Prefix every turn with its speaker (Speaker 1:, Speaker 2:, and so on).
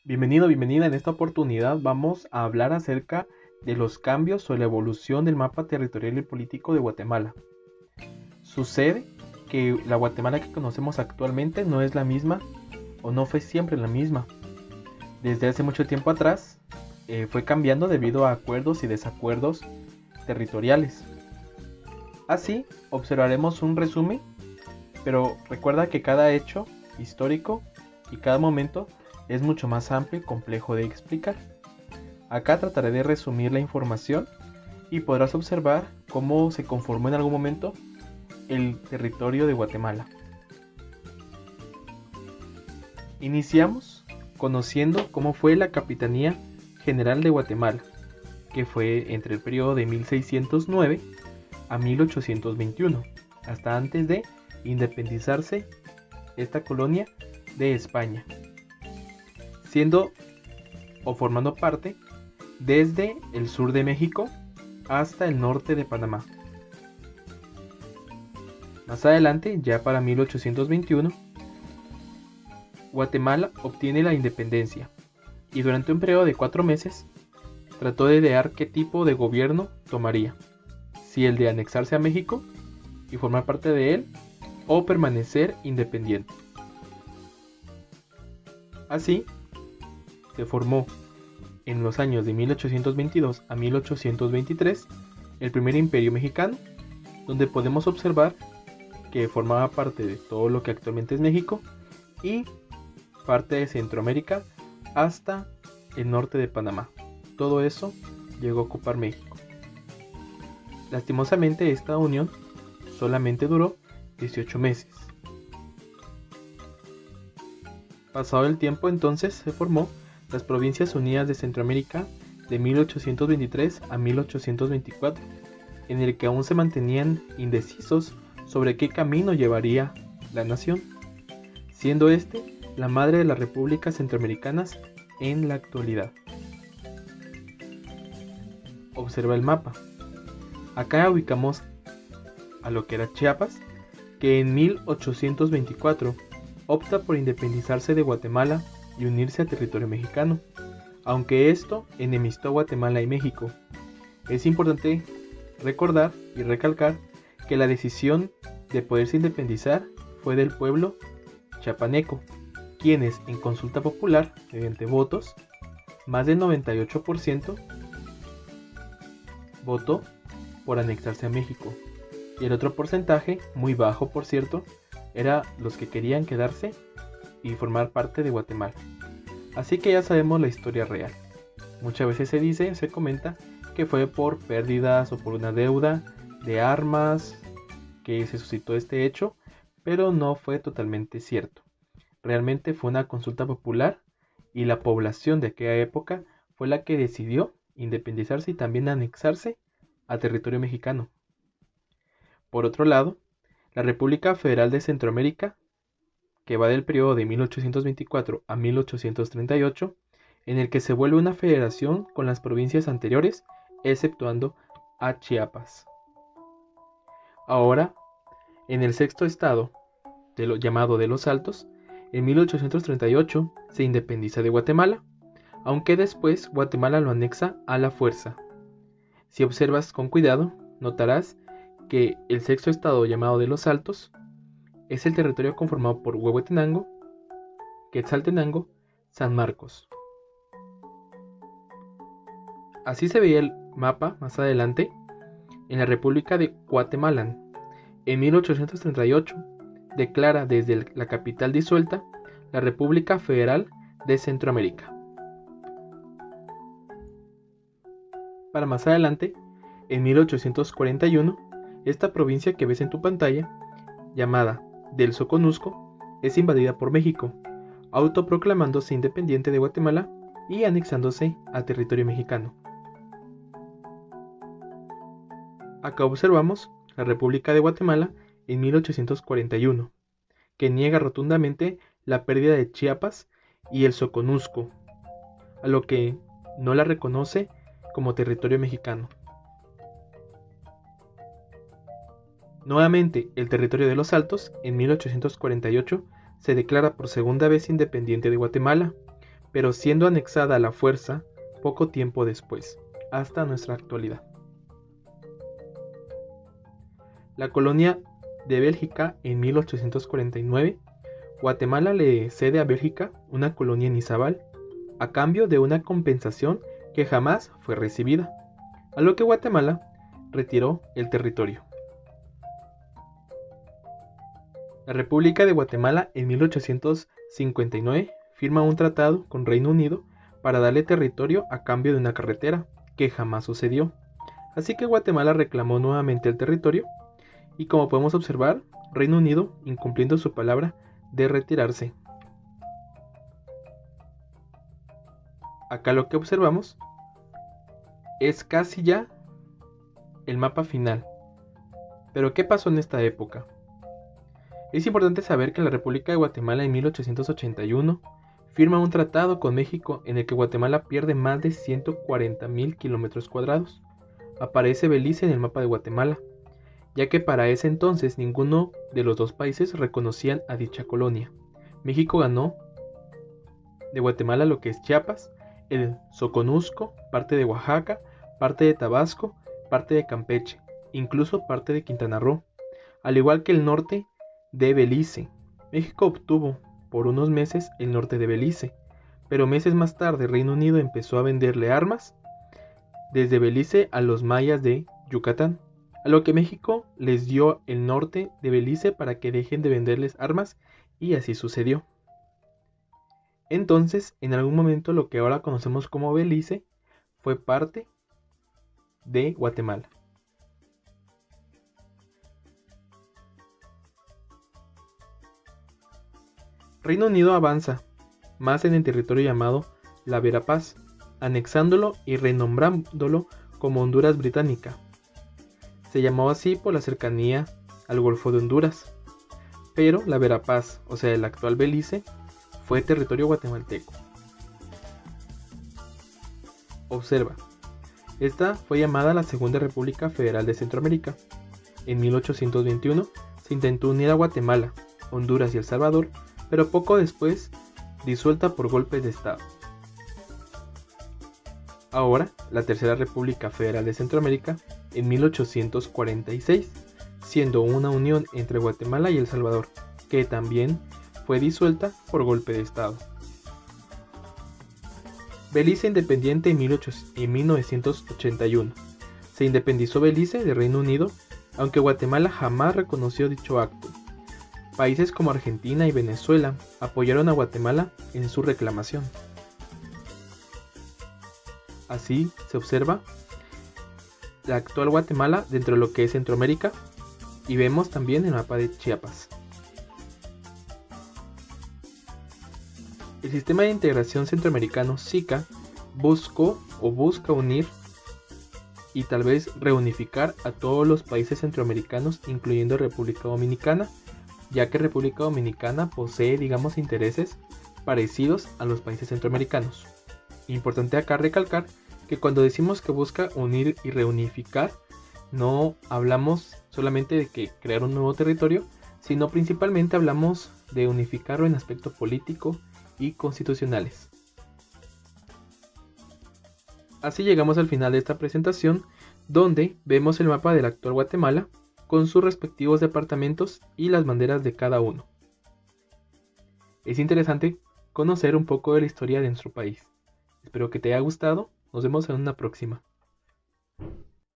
Speaker 1: Bienvenido, bienvenida. En esta oportunidad vamos a hablar acerca de los cambios o la evolución del mapa territorial y político de Guatemala. Sucede que la Guatemala que conocemos actualmente no es la misma o no fue siempre la misma. Desde hace mucho tiempo atrás fue cambiando debido a acuerdos y desacuerdos territoriales. Así observaremos un resumen, pero recuerda que cada hecho histórico y cada momento es mucho más amplio y complejo de explicar. Acá trataré de resumir la información y podrás observar cómo se conformó en algún momento el territorio de Guatemala. Iniciamos conociendo cómo fue la Capitanía General de Guatemala, que fue entre el periodo de 1609 a 1821, hasta antes de independizarse esta colonia de España, siendo o formando parte desde el sur de México hasta el norte de Panamá. Más adelante, ya para 1821, Guatemala obtiene la independencia y durante un periodo de 4 meses trató de idear qué tipo de gobierno tomaría, si el de anexarse a México y formar parte de él o permanecer independiente. Así, se formó en los años de 1822 a 1823 el primer imperio mexicano, donde podemos observar que formaba parte de todo lo que actualmente es México y parte de Centroamérica hasta el norte de Panamá. Todo eso llegó a ocupar México. Lastimosamente, esta unión solamente duró 18 meses. Pasado el tiempo, entonces se formó las Provincias Unidas de Centroamérica de 1823 a 1824, en el que aún se mantenían indecisos sobre qué camino llevaría la nación, siendo este la madre de las repúblicas centroamericanas en la actualidad. Observa el mapa. Acá ubicamos a lo que era Chiapas, que en 1824 opta por independizarse de Guatemala y unirse a territorio mexicano, aunque esto enemistó a Guatemala y México. Es importante recordar y recalcar que la decisión de poderse independizar fue del pueblo chiapaneco, quienes en consulta popular, mediante votos, más del 98% votó por anexarse a México, y el otro porcentaje, muy bajo por cierto, era los que querían quedarse y formar parte de Guatemala. Así que ya sabemos la historia real. Muchas veces se comenta que fue por pérdidas o por una deuda de armas que se suscitó este hecho, pero no fue totalmente cierto. Realmente fue una consulta popular y la población de aquella época fue la que decidió independizarse y también anexarse a territorio mexicano. Por otro lado, la República Federal de Centroamérica, que va del periodo de 1824 a 1838, en el que se vuelve una federación con las provincias anteriores, exceptuando a Chiapas. Ahora, en el sexto estado, llamado de los Altos, en 1838 se independiza de Guatemala, aunque después Guatemala lo anexa a la fuerza. Si observas con cuidado, notarás que el sexto estado llamado de los Altos es el territorio conformado por Huehuetenango, Quetzaltenango, San Marcos. Así se veía el mapa más adelante en la República de Guatemala. En 1838 declara desde la capital disuelta la República Federal de Centroamérica. Para más adelante, en 1841, esta provincia que ves en tu pantalla, llamada del Soconusco, es invadida por México, autoproclamándose independiente de Guatemala y anexándose a territorio mexicano. Acá observamos la República de Guatemala en 1841, que niega rotundamente la pérdida de Chiapas y el Soconusco, a lo que no la reconoce como territorio mexicano. Nuevamente, el territorio de los Altos, en 1848, se declara por segunda vez independiente de Guatemala, pero siendo anexada a la fuerza poco tiempo después, hasta nuestra actualidad. La colonia de Bélgica en 1849, Guatemala le cede a Bélgica una colonia en Izabal a cambio de una compensación que jamás fue recibida, a lo que Guatemala retiró el territorio. La República de Guatemala en 1859 firma un tratado con Reino Unido para darle territorio a cambio de una carretera, que jamás sucedió. Así que Guatemala reclamó nuevamente el territorio y, como podemos observar, Reino Unido incumpliendo su palabra de retirarse. Acá lo que observamos es casi ya el mapa final. Pero ¿qué pasó en esta época? Es importante saber que la República de Guatemala en 1881 firma un tratado con México en el que Guatemala pierde más de 140,000 kilómetros cuadrados. Aparece Belice en el mapa de Guatemala, ya que para ese entonces ninguno de los dos países reconocían a dicha colonia. México ganó de Guatemala lo que es Chiapas, el Soconusco, parte de Oaxaca, parte de Tabasco, parte de Campeche, incluso parte de Quintana Roo, al igual que el norte de Belice. México obtuvo por unos meses el norte de Belice, pero meses más tarde Reino Unido empezó a venderle armas desde Belice a los mayas de Yucatán, a lo que México les dio el norte de Belice para que dejen de venderles armas, y así sucedió. Entonces, en algún momento lo que ahora conocemos como Belice fue parte de Guatemala. Reino Unido avanza más en el territorio llamado la Verapaz, anexándolo y renombrándolo como Honduras Británica. Se llamó así por la cercanía al Golfo de Honduras, pero la Verapaz, o sea el actual Belice, fue territorio guatemalteco. Observa, esta fue llamada la Segunda República Federal de Centroamérica. En 1821 se intentó unir a Guatemala, Honduras y El Salvador, pero poco después disuelta por golpes de Estado. Ahora, la Tercera República Federal de Centroamérica en 1846, siendo una unión entre Guatemala y El Salvador, que también fue disuelta por golpe de Estado. Belice independiente en 1981. Se independizó Belice de Reino Unido, aunque Guatemala jamás reconoció dicho acto. Países como Argentina y Venezuela apoyaron a Guatemala en su reclamación. Así se observa la actual Guatemala dentro de lo que es Centroamérica, y vemos también el mapa de Chiapas. El sistema de integración centroamericano SICA busca unir y tal vez reunificar a todos los países centroamericanos, incluyendo República Dominicana, ya que República Dominicana posee, intereses parecidos a los países centroamericanos. Importante acá recalcar que cuando decimos que busca unir y reunificar, no hablamos solamente de que crear un nuevo territorio, sino principalmente hablamos de unificarlo en aspecto político y constitucionales. Así llegamos al final de esta presentación, donde vemos el mapa del actual Guatemala con sus respectivos departamentos y las banderas de cada uno. Es interesante conocer un poco de la historia de nuestro país. Espero que te haya gustado. Nos vemos en una próxima.